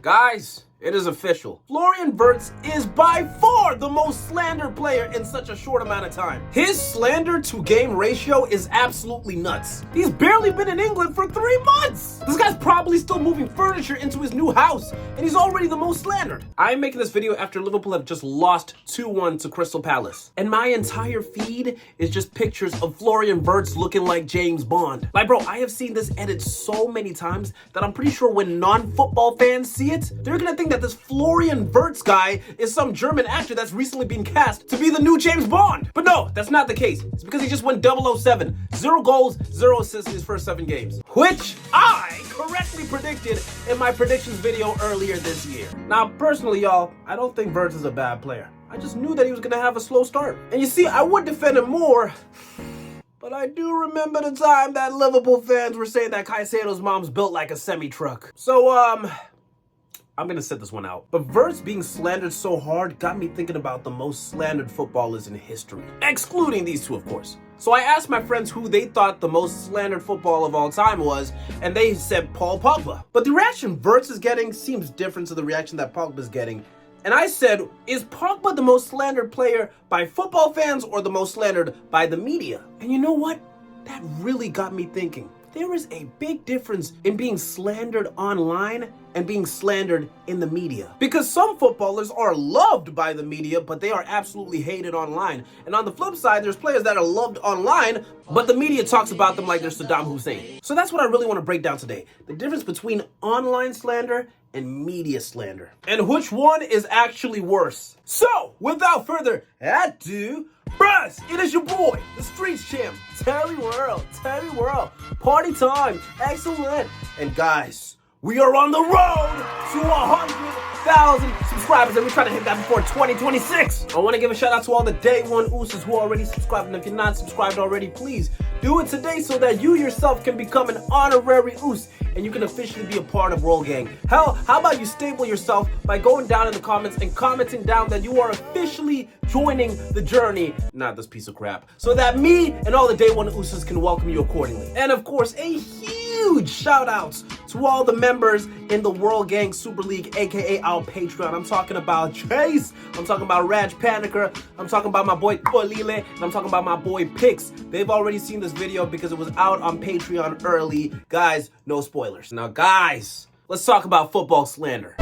Guys, it is official. Florian Wirtz is by far the most slandered player in such a short amount of time. His slander to game ratio is absolutely nuts. He's barely been in England for 3 months. This guy's probably still moving furniture into his new house, and he's already the most slandered. I'm making this video after Liverpool have just lost 2-1 to Crystal Palace, and my entire feed is just pictures of Florian Wirtz looking like James Bond. Like, bro, I have seen this edit so many times that I'm pretty sure when non-football fans see it, they're gonna think that this Florian Wirtz guy is some German actor that's recently been cast to be the new James Bond. But no, that's not the case. It's because he just went 007. 0 goals, 0 assists in his first 7 games. Which I correctly predicted in my predictions video earlier this year. Now, personally, y'all, I don't think Wirtz is a bad player. I just knew that he was gonna have a slow start. And you see, I would defend him more, but I do remember the time that Liverpool fans were saying that Caicedo's mom's built like a semi-truck. So, I'm gonna set this one out. But Wirtz being slandered so hard got me thinking about the most slandered footballers in history. Excluding these two, of course. So I asked my friends who they thought the most slandered footballer of all time was, and they said Paul Pogba. But the reaction Wirtz is getting seems different to the reaction that Pogba's getting. And I said, is Pogba the most slandered player by football fans or the most slandered by the media? And you know what? That really got me thinking. There is a big difference in being slandered online and being slandered in the media. Because some footballers are loved by the media, but they are absolutely hated online. And on the flip side, there's players that are loved online, but the media talks about them like they're Saddam Hussein. So that's what I really want to break down today. The difference between online slander and media slander. And which one is actually worse. So, without further ado, bruh, it is your boy, the Streets Champ, Terry World. Party time, excellent. And guys, we are on the road to 100,000 subscribers, and we're trying to hit that before 2026. I want to give a shout out to all the day one ooses who already subscribed, and if you're not subscribed already, please do it today so that you yourself can become an honorary oos and you can officially be a part of Roll Gang. Hell, how about you stable yourself by going down in the comments and commenting down that you are officially joining the journey, not this piece of crap, so that me and all the day one ooses can welcome you accordingly. And of course, a huge shout outs to all the members in the World Gang Super League, aka our Patreon. I'm talking about Chase, I'm talking about Raj Paniker, I'm talking about my boy Kolile, and I'm talking about my boy Pix. They've already seen this video because it was out on Patreon early. Guys, no spoilers. Now guys, let's talk about football slander.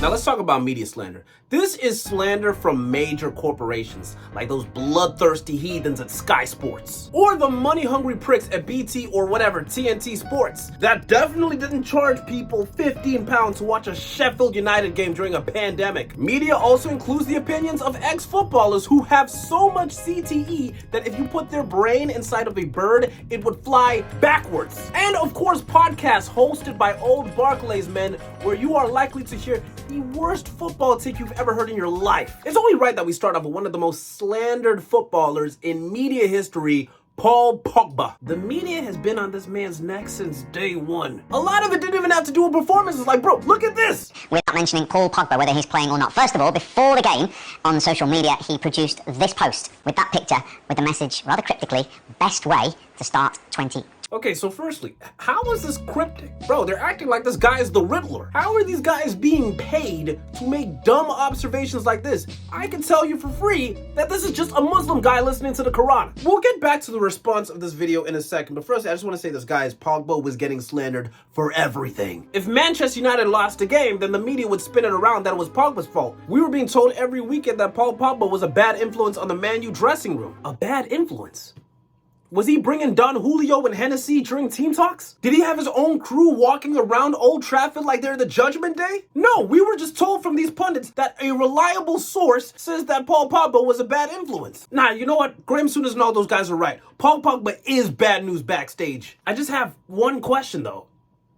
Now let's talk about media slander. This is slander from major corporations, like those bloodthirsty heathens at Sky Sports, or the money-hungry pricks at BT or whatever, TNT Sports, that definitely didn't charge people £15 to watch a Sheffield United game during a pandemic. Media also includes the opinions of ex-footballers who have so much CTE that if you put their brain inside of a bird, it would fly backwards. And of course, podcasts hosted by old Barclays men, where you are likely to hear the worst football take you've ever heard in your life. It's only right that we start off with one of the most slandered footballers in media history, Paul Pogba. The media has been on this man's neck since day one. A lot of it didn't even have to do with performances. Like, bro, look at this. Without mentioning Paul Pogba, whether he's playing or not. First of all, before the game, on social media, he produced this post with that picture with the message, rather cryptically, best way to start 20. Okay, so firstly, how is this cryptic? Bro, they're acting like this guy is the Riddler. How are these guys being paid to make dumb observations like this? I can tell you for free that this is just a Muslim guy listening to the Quran. We'll get back to the response of this video in a second, but first I just want to say this, guys, Pogba was getting slandered for everything. If Manchester United lost a game, then the media would spin it around that it was Pogba's fault. We were being told every weekend that Paul Pogba was a bad influence on the Man U dressing room. A bad influence? Was he bringing Don Julio and Hennessy during team talks? Did he have his own crew walking around Old Trafford like they're the Judgment Day? No, we were just told from these pundits that a reliable source says that Paul Pogba was a bad influence. Nah, you know what? Graham Souness and all those guys are right. Paul Pogba is bad news backstage. I just have one question though.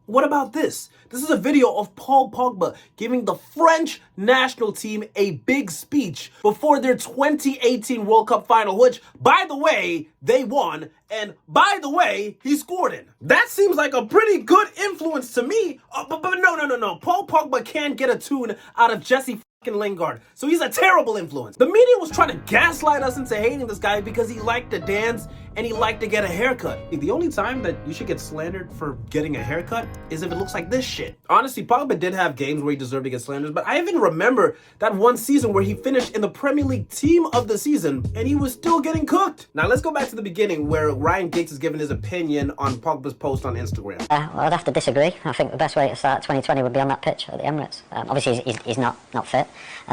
What about this? This is a video of Paul Pogba giving the French national team a big speech before their 2018 World Cup final, which, by the way, they won, and by the way, he scored in. That seems like a pretty good influence to me, but no. Paul Pogba can't get a tune out of Jesse Lingard, so he's a terrible influence. The media was trying to gaslight us into hating this guy because he liked to dance and he liked to get a haircut. The only time that you should get slandered for getting a haircut is if it looks like this shit. Honestly, Pogba did have games where he deserved to get slandered, but I even remember that one season where he finished in the Premier League team of the season and he was still getting cooked. Now let's go back to the beginning where Ryan Giggs has given his opinion on Pogba's post on Instagram. Well, I'd have to disagree. I think the best way to start 2020 would be on that pitch at the Emirates. Obviously, he's not fit,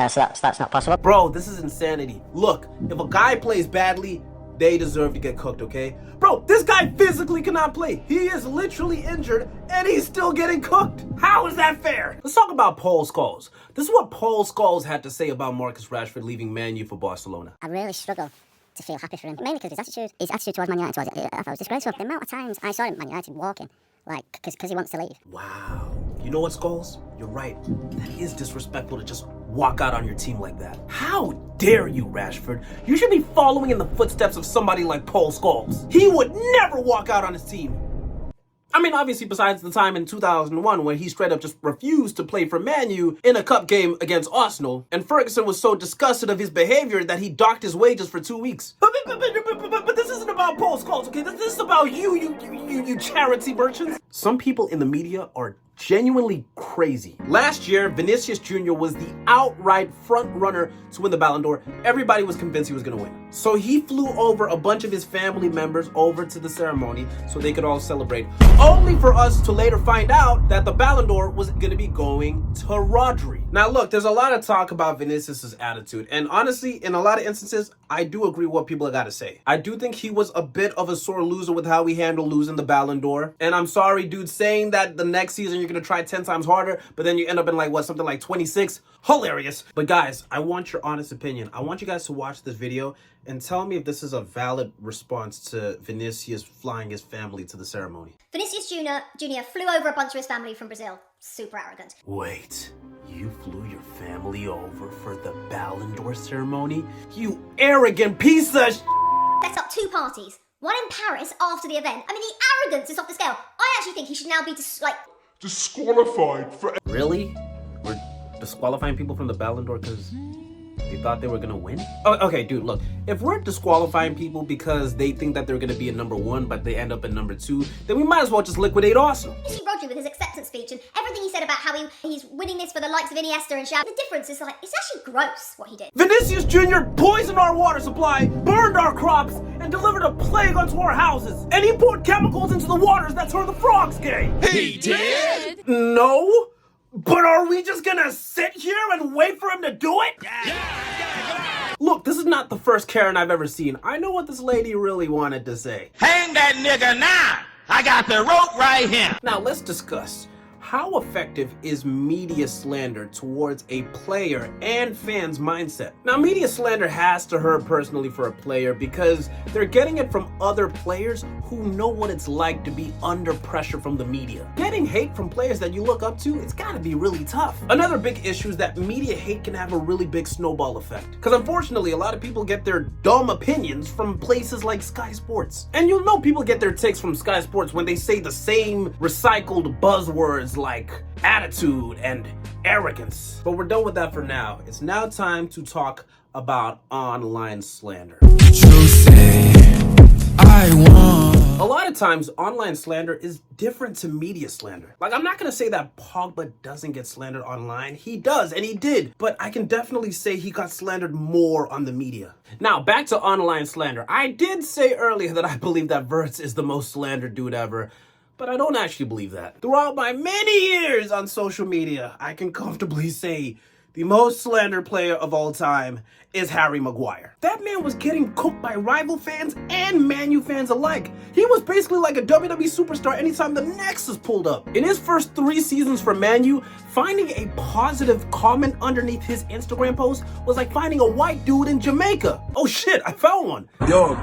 so that's not possible. Bro, this is insanity. Look, if a guy plays badly, they deserve to get cooked, okay? Bro, this guy physically cannot play. He is literally injured and he's still getting cooked. How is that fair? Let's talk about Paul Scholes. This is what Paul Scholes had to say about Marcus Rashford leaving Man U for Barcelona. I really struggle to feel happy for him, mainly because his attitude towards Man United I thought was disgraceful. The amount of times I saw him at Man United walking, like, because he wants to leave. Wow. You know what, Scholes? You're right. That is disrespectful to just walk out on your team like that. How dare you, Rashford? You should be following in the footsteps of somebody like Paul Scholes. He would never walk out on his team. I mean, obviously, besides the time in 2001 when he straight up just refused to play for Man U in a cup game against Arsenal, and Ferguson was so disgusted of his behavior that he docked his wages for 2 weeks. But this isn't about Paul Scholes, okay? This is about you charity merchants. Some people in the media are genuinely crazy. Last year, Vinicius Jr was the outright front runner to win the Ballon d'Or. Everybody was convinced he was gonna win. So he flew over a bunch of his family members over to the ceremony so they could all celebrate, only for us to later find out that the Ballon d'Or was gonna be going to Rodri. Now look, there's a lot of talk about Vinicius's attitude, and honestly, in a lot of instances, I do agree with what people have got to say. I do think he was a bit of a sore loser with how he handled losing the Ballon d'Or. And I'm sorry, dude, saying that the next season you're going to try 10 times harder, but then you end up in like, what, something like 26? Hilarious. But guys, I want your honest opinion. I want you guys to watch this video and tell me if this is a valid response to Vinicius flying his family to the ceremony. Vinicius Jr flew over a bunch of his family from Brazil. Super arrogant. Wait, you flew your family over for the Ballon d'Or ceremony? You arrogant piece of Set up 2 parties. One in Paris after the event. I mean, the arrogance is off the scale. I actually think he should now be disqualified for... Really? We're disqualifying people from the Ballon d'Or because they thought they were gonna win? Oh, okay, dude, look. If we're disqualifying people because they think that they're gonna be in #1, but they end up in #2, then we might as well just liquidate Arsenal. You see Rodri with his acceptance speech and everything he said about how he's winning this for the likes of Iniesta and Xavi. The difference is like, it's actually gross what he did. Vinicius Jr poisoned our water supply, burned our crops, and delivered a plague onto our houses. And he poured chemicals into the waters that turned the frogs gay. He did? No? But are we just gonna sit here and wait for him to do it? Look, this is not the first Karen I've ever seen. I know what this lady really wanted to say. Hang that nigga now! I got the rope right here! Now let's discuss. How effective is media slander towards a player and fans' mindset? Now, media slander has to hurt personally for a player because they're getting it from other players who know what it's like to be under pressure from the media. Getting hate from players that you look up to, it's gotta be really tough. Another big issue is that media hate can have a really big snowball effect. Because unfortunately, a lot of people get their dumb opinions from places like Sky Sports. And you'll know people get their takes from Sky Sports when they say the same recycled buzzwords like attitude and arrogance. But we're done with that for now. It's now time to talk about online slander. A lot of times, online slander is different to media slander. Like, I'm not gonna say that Pogba doesn't get slandered online. He does, and he did. But I can definitely say he got slandered more on the media. Now, back to online slander. I did say earlier that I believe that Verts is the most slandered dude ever. But I don't actually believe that. Throughout my many years on social media, I can comfortably say the most slandered player of all time is Harry Maguire. That man was getting cooked by rival fans and Man U fans alike. He was basically like a WWE superstar anytime the Nexus pulled up. In his first 3 seasons for Man U, finding a positive comment underneath his Instagram post was like finding a white dude in Jamaica. Oh shit, I found one. Yo.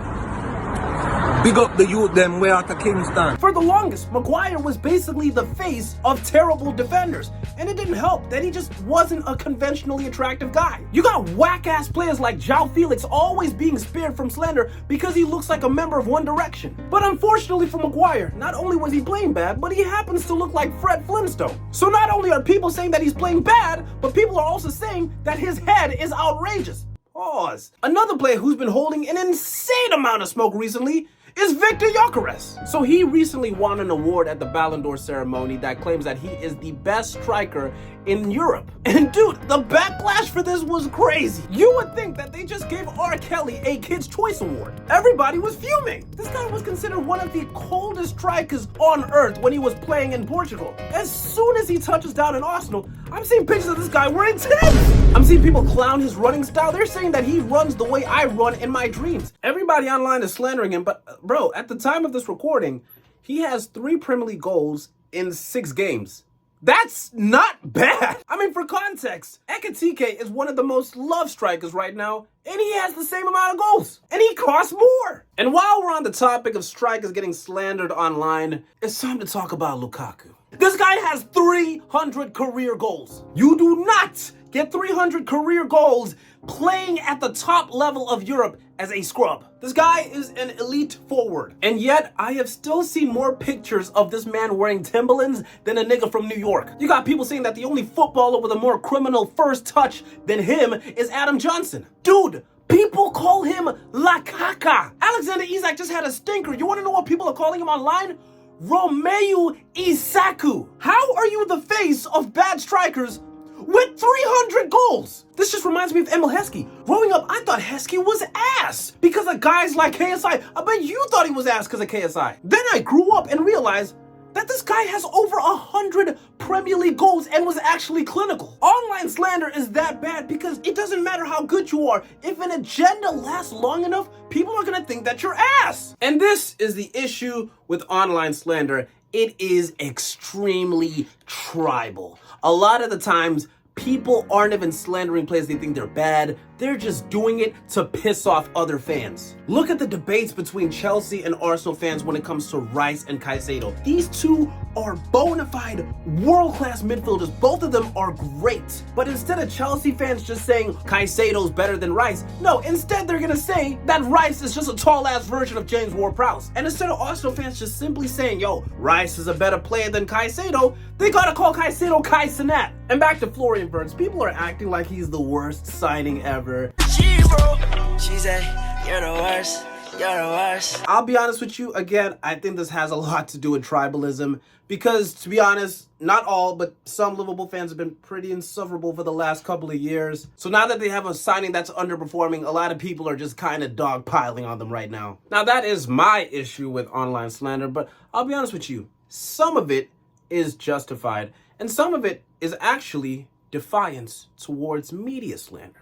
Big up the youth them way out of Kingston. For the longest, Maguire was basically the face of terrible defenders, and it didn't help that he just wasn't a conventionally attractive guy. You got whack-ass players like João Felix always being spared from slander because he looks like a member of One Direction. But unfortunately for Maguire, not only was he playing bad, but he happens to look like Fred Flintstone. So not only are people saying that he's playing bad, but people are also saying that his head is outrageous. Pause. Another player who's been holding an insane amount of smoke recently is Victor Gyökeres. So he recently won an award at the Ballon d'Or ceremony that claims that he is the best striker in Europe. And dude, the backlash for this was crazy. You would think that they just gave R. Kelly a Kid's Choice Award. Everybody was fuming. This guy was considered one of the coldest strikers on earth when he was playing in Portugal. As soon as he touches down in Arsenal, I'm seeing pictures of this guy wearing tennis. I'm seeing people clown his running style. They're saying that he runs the way I run in my dreams. Everybody online is slandering him, but bro, at the time of this recording, he has 3 Premier League goals in 6 games. That's not bad. I mean, for context, Ekitike is one of the most loved strikers right now, and he has the same amount of goals, and he costs more. And while we're on the topic of strikers getting slandered online, it's time to talk about Lukaku. This guy has 300 career goals. You do not get 300 career goals playing at the top level of Europe as a scrub. This guy is an elite forward. And yet, I have still seen more pictures of this man wearing Timberlands than a nigga from New York. You got people saying that the only footballer with a more criminal first touch than him is Adam Johnson. Dude, people call him La Caca. Alexander Isak just had a stinker. You wanna know what people are calling him online? Romeo Isaku. How are you the face of bad strikers with 300 goals? This just reminds me of Emil Heskey. Growing up, I thought Heskey was ass because of guys like KSI. I bet you thought he was ass because of KSI. Then I grew up and realized that this guy has over 100 Premier League goals and was actually clinical. Online slander is that bad because it doesn't matter how good you are. If an agenda lasts long enough, people are gonna think that you're ass. And this is the issue with online slander. It is extremely tribal. A lot of the times, people aren't even slandering players they think they're bad. They're just doing it to piss off other fans. Look at the debates between Chelsea and Arsenal fans when it comes to Rice and Caicedo. These two are bona fide world-class midfielders. Both of them are great. But instead of Chelsea fans just saying Caicedo's better than Rice, no, instead they're gonna say that Rice is just a tall-ass version of James Ward-Prowse. And instead of Arsenal fans just simply saying, yo, Rice is a better player than Caicedo, they gotta call Caicedo Kai Cenat. And back to Florian Wirtz, people are acting like he's the worst signing ever. She said, you're the worst, you're the worst. I'll be honest with you, again, I think this has a lot to do with tribalism because, to be honest, not all, but some Liverpool fans have been pretty insufferable for the last couple of years. So now that they have a signing that's underperforming, a lot of people are just kind of dogpiling on them right now. Now, that is my issue with online slander, but I'll be honest with you, some of it is justified, and some of it is actually defiance towards media slander.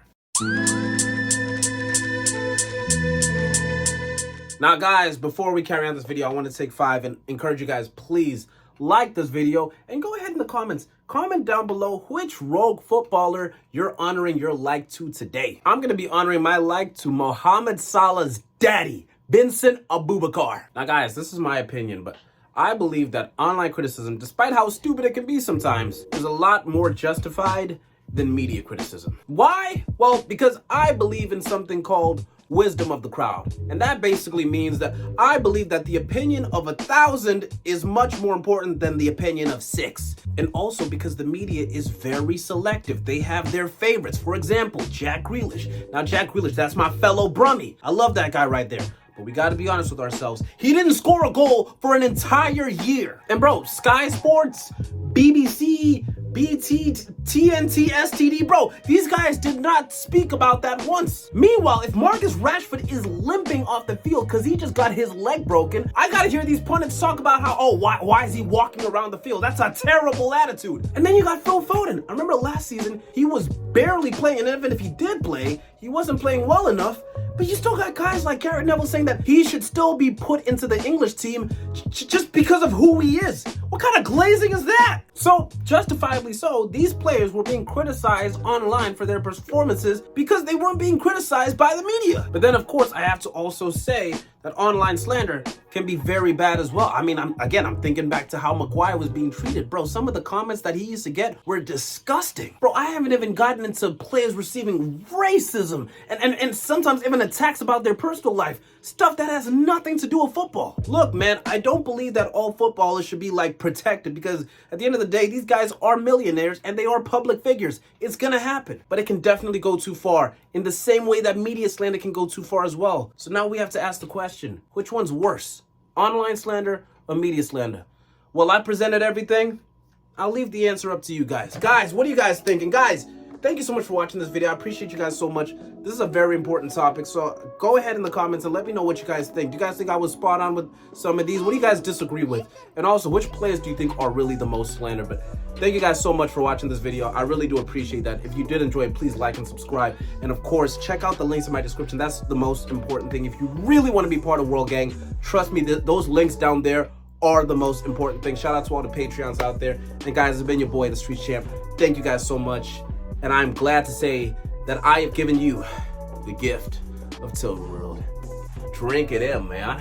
Now guys, before we carry on this video, I want to take 5 and encourage you guys, please like this video and go ahead in the comments. Comment down below which rogue footballer you're honoring your like to today. I'm going to be honoring my like to Mohamed Salah's daddy, Vincent Aboubakar. Now guys, this is my opinion, but I believe that online criticism, despite how stupid it can be sometimes, is a lot more justified than media criticism. Why? Well, because I believe in something called wisdom of the crowd. And that basically means that I believe that the opinion of 1,000 is much more important than the opinion of 6. And also because the media is very selective. They have their favorites. For example, Jack Grealish. Now, Jack Grealish, that's my fellow Brummie. I love that guy right there. But we gotta be honest with ourselves. He didn't score a goal for an entire year. And bro, Sky Sports, BBC, BT, TNT, STD, bro, these guys did not speak about that once. Meanwhile, if Marcus Rashford is limping off the field because he just got his leg broken, I gotta hear these pundits talk about how, oh, why is he walking around the field? That's a terrible attitude. And then you got Phil Foden. I remember last season, he was barely playing, and even if he did play, he wasn't playing well enough, but you still got guys like Garrett Neville saying that he should still be put into the English team just because of who he is. What kind of glazing is that? So, justifiably so, these players were being criticized online for their performances because they weren't being criticized by the media. But then, of course, I have to also say that online slander can be very bad as well. I mean, I'm thinking back to how Maguire was being treated. Bro, some of the comments that he used to get were disgusting. Bro, I haven't even gotten into players receiving racism and sometimes even attacks about their personal life. Stuff that has nothing to do with football. Look, man, I don't believe that all footballers should be like protected because at the end of the day, these guys are millionaires and they are public figures. It's gonna happen, but it can definitely go too far in the same way that media slander can go too far as well. So now we have to ask the question, which one's worse? Online slander or media slander? Well, I presented everything. I'll leave the answer up to you guys. Guys, what are you guys thinking? Guys, thank you so much for watching this video. I appreciate you guys so much. This is a very important topic, so go ahead in the comments and let me know what you guys think. Do you guys think I was spot on with some of these? What do you guys disagree with? And also, which players do you think are really the most slandered? But thank you guys so much for watching this video. I really do appreciate that. If you did enjoy it, please like and subscribe. And of course, check out the links in my description. That's the most important thing. If you really want to be part of World Gang, trust me, those links down there are the most important thing. Shout out to all the Patreons out there. And guys, it's been your boy, the Street Champ. Thank you guys so much. And I'm glad to say that I have given you the gift of Tilted World. Drink it in, man.